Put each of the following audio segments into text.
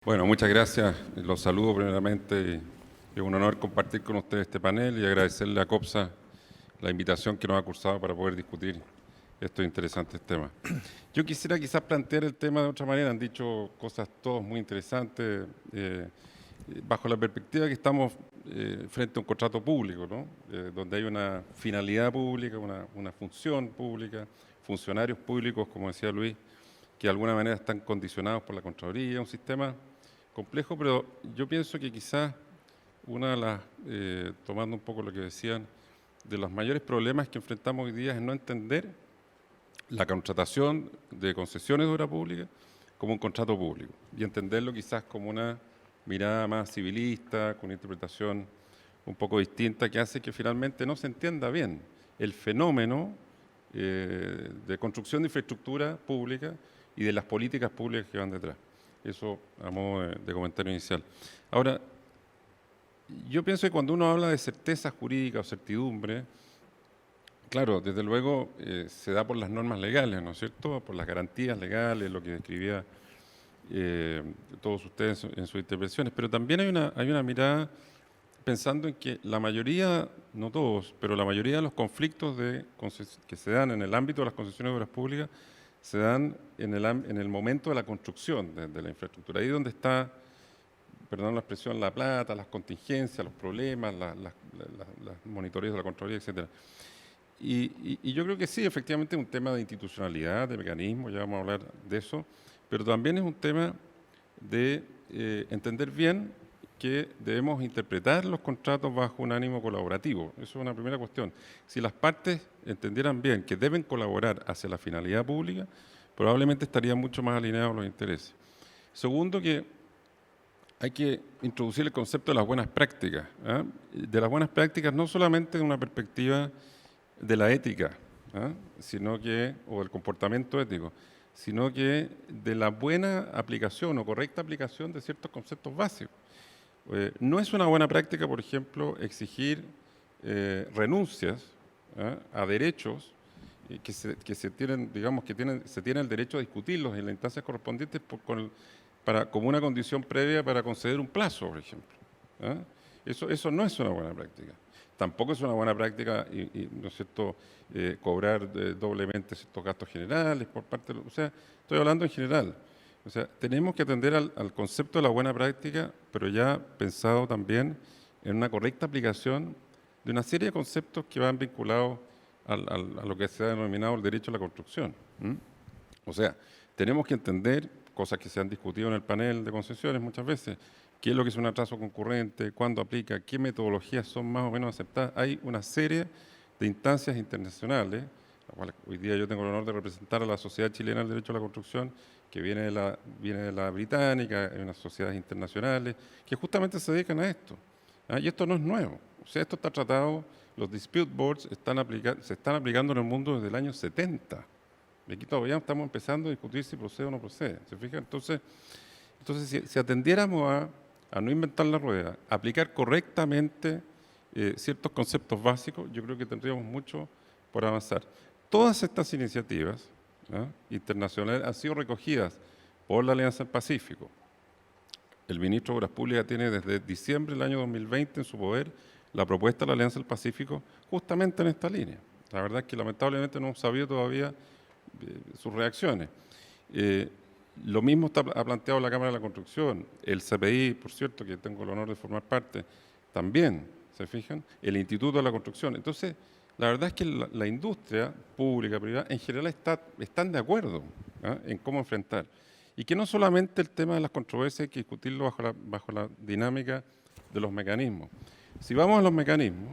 Bueno, muchas gracias. Los saludo primeramente. Es un honor compartir con ustedes este panel y agradecerle a COPSA la invitación que nos ha cursado para poder discutir estos interesantes temas. Yo quisiera quizás plantear el tema de otra manera. Han dicho cosas todos muy interesantes, bajo la perspectiva que estamos frente a un contrato público, ¿no? Donde hay una finalidad pública, una función pública, funcionarios públicos, como decía Luis, que de alguna manera están condicionados por la Contraloría, un sistema complejo, pero yo pienso que quizás una de las, tomando un poco lo que decían, de los mayores problemas que enfrentamos hoy día es no entender la contratación de concesiones de obra pública como un contrato público y entenderlo quizás como una mirada más civilista, con una interpretación un poco distinta que hace que finalmente no se entienda bien el fenómeno de construcción de infraestructura pública y de las políticas públicas que van detrás. Eso a modo de comentario inicial. Ahora, yo pienso que cuando uno habla de certeza jurídica o certidumbre, claro, desde luego se da por las normas legales, ¿no es cierto? Por las garantías legales, lo que describía todos ustedes en sus intervenciones, pero también hay una mirada pensando en que la mayoría, no todos, pero la mayoría de los conflictos que se dan en el ámbito de las concesiones de obras públicas se dan en el momento de la construcción de la infraestructura. Ahí donde está, perdón la expresión, la plata, las contingencias, los problemas, las monitoreos de la Contraloría, etcétera. Y yo creo que sí, efectivamente es un tema de institucionalidad, de mecanismo, ya vamos a hablar de eso, pero también es un tema de entender bien que debemos interpretar los contratos bajo un ánimo colaborativo. Eso es una primera cuestión. Si las partes entendieran bien que deben colaborar hacia la finalidad pública, probablemente estarían mucho más alineados los intereses. Segundo, que hay que introducir el concepto de las buenas prácticas. ¿Ah? De las buenas prácticas no solamente de una perspectiva de la ética, ¿ah? O del comportamiento ético, sino que de la buena aplicación o correcta aplicación de ciertos conceptos básicos. No es una buena práctica, por ejemplo, exigir renuncias, ¿ah? A derechos que se tienen, digamos, se tiene el derecho a discutirlos en las instancias correspondientes como una condición previa para conceder un plazo, por ejemplo. ¿Ah? Eso no es una buena práctica. Tampoco es una buena práctica, ¿no es cierto?, cobrar doblemente ciertos gastos generales por parte o sea, estoy hablando en general. O sea, tenemos que atender al concepto de la buena práctica, pero ya pensado también en una correcta aplicación de una serie de conceptos que van vinculados a lo que se ha denominado el derecho a la construcción. O sea, tenemos que entender cosas que se han discutido en el panel de concesiones muchas veces, qué es lo que es un atraso concurrente, cuándo aplica, qué metodologías son más o menos aceptadas. Hay una serie de instancias internacionales, la cual hoy día yo tengo el honor de representar a la Sociedad Chilena del Derecho a la Construcción, que viene de la británica, hay unas sociedades internacionales que justamente se dedican a esto. ¿Ah? Y esto no es nuevo. O sea, esto está tratado, los dispute boards se están aplicando en el mundo desde el año 70. Y aquí todavía estamos empezando a discutir si procede o no procede. ¿Se fijan? Entonces si atendiéramos a no inventar la rueda, aplicar correctamente ciertos conceptos básicos, yo creo que tendríamos mucho por avanzar. Todas estas iniciativas internacionales han sido recogidas por la Alianza del Pacífico. El ministro de Obras Públicas tiene desde diciembre del año 2020 en su poder la propuesta de la Alianza del Pacífico justamente en esta línea. La verdad es que lamentablemente no hemos sabido todavía sus reacciones. Lo mismo ha planteado la Cámara de la Construcción, el CPI, por cierto, que tengo el honor de formar parte, también, ¿se fijan? El Instituto de la Construcción. Entonces, la verdad es que la industria pública, privada, en general están de acuerdo en cómo enfrentar. Y que no solamente el tema de las controversias hay que discutirlo bajo la dinámica de los mecanismos. Si vamos a los mecanismos,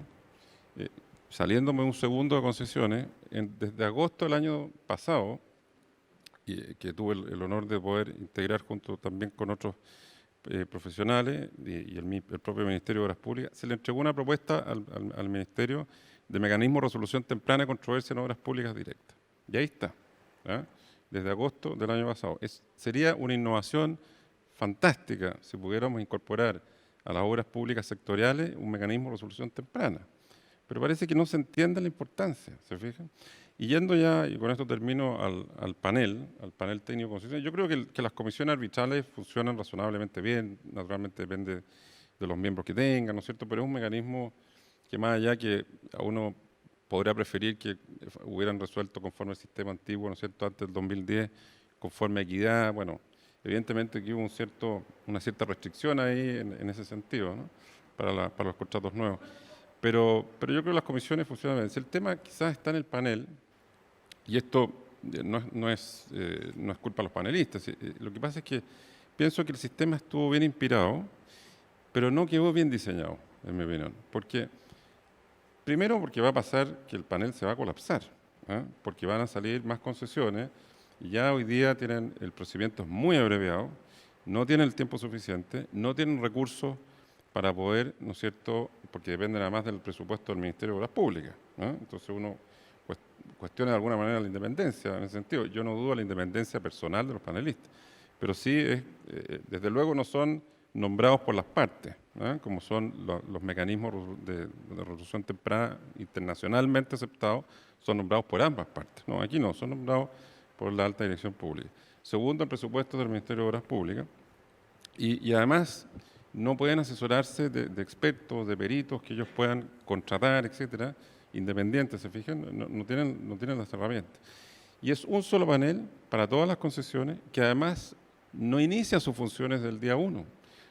saliéndome un segundo de concesiones, desde agosto del año pasado, que tuve el honor de poder integrar junto también con otros profesionales y el propio Ministerio de Obras Públicas, se le entregó una propuesta al Ministerio de mecanismo de resolución temprana de controversia en obras públicas directas. Y ahí está, ¿ah? Desde agosto del año pasado. Sería una innovación fantástica si pudiéramos incorporar a las obras públicas sectoriales un mecanismo de resolución temprana. pero parece que no se entiende la importancia, ¿se fijan? Y yendo ya, y con esto termino, al panel técnico constitucional, yo creo que las comisiones arbitrales funcionan razonablemente bien, naturalmente depende de los miembros que tengan, ¿no es cierto? Pero es un mecanismo que más allá que a uno podría preferir que hubieran resuelto conforme al sistema antiguo, ¿no es cierto?, antes del 2010, conforme a equidad, bueno, evidentemente que hubo una cierta restricción ahí en ese sentido, ¿no?, para los contratos nuevos. Pero yo creo que las comisiones funcionan bien. Si el tema quizás está en el panel, y esto no es culpa de los panelistas, lo que pasa es que pienso que el sistema estuvo bien inspirado, pero no quedó bien diseñado, en mi opinión. Primero porque va a pasar que el panel se va a colapsar, ¿eh? Porque van a salir más concesiones y ya hoy día el procedimiento es muy abreviado, no tienen el tiempo suficiente, no tienen recursos para poder, ¿no es cierto?, porque depende nada más del presupuesto del Ministerio de Obras Públicas, ¿eh? Entonces uno cuestiona de alguna manera la independencia en ese sentido. Yo no dudo de la independencia personal de los panelistas, pero sí, desde luego no son nombrados por las partes, ¿eh? Como son los mecanismos de resolución temprana internacionalmente aceptados, son nombrados por ambas partes. No, aquí no, son nombrados por la alta dirección pública. Segundo, el presupuesto del Ministerio de Obras Públicas. Y además no pueden asesorarse de expertos, de peritos que ellos puedan contratar, etcétera, independientes, ¿se fijan? No tienen las herramientas. Y es un solo panel para todas las concesiones que además no inicia sus funciones del día 1,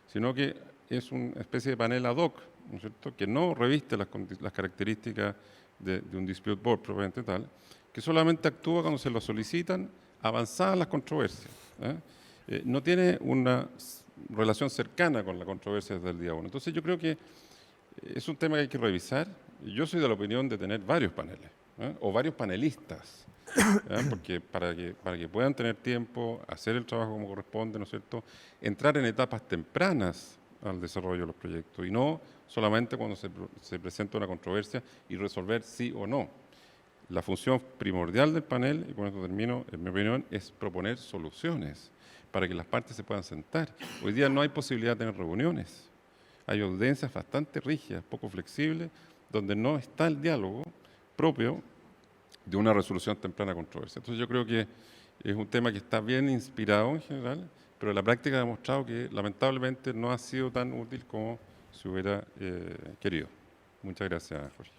sino que es una especie de panel ad hoc, ¿no es cierto?, que no reviste las características de un dispute board propiamente tal, que solamente actúa cuando se lo solicitan avanzadas las controversias, ¿eh? No tiene una relación cercana con la controversia desde el día 1. Entonces yo creo que es un tema que hay que revisar. Yo soy de la opinión de tener varios paneles, ¿eh?, o varios panelistas, porque para que puedan tener tiempo, hacer el trabajo como corresponde, ¿no es cierto?, entrar en etapas tempranas al desarrollo de los proyectos y no solamente cuando se presenta una controversia y resolver sí o no. La función primordial del panel, y con esto termino, en mi opinión, es proponer soluciones para que las partes se puedan sentar. Hoy día no hay posibilidad de tener reuniones. Hay audiencias bastante rígidas, poco flexibles, donde no está el diálogo propio de una resolución temprana de controversia. Entonces yo creo que es un tema que está bien inspirado en general, pero la práctica ha demostrado que lamentablemente no ha sido tan útil como se hubiera querido. Muchas gracias, Jorge.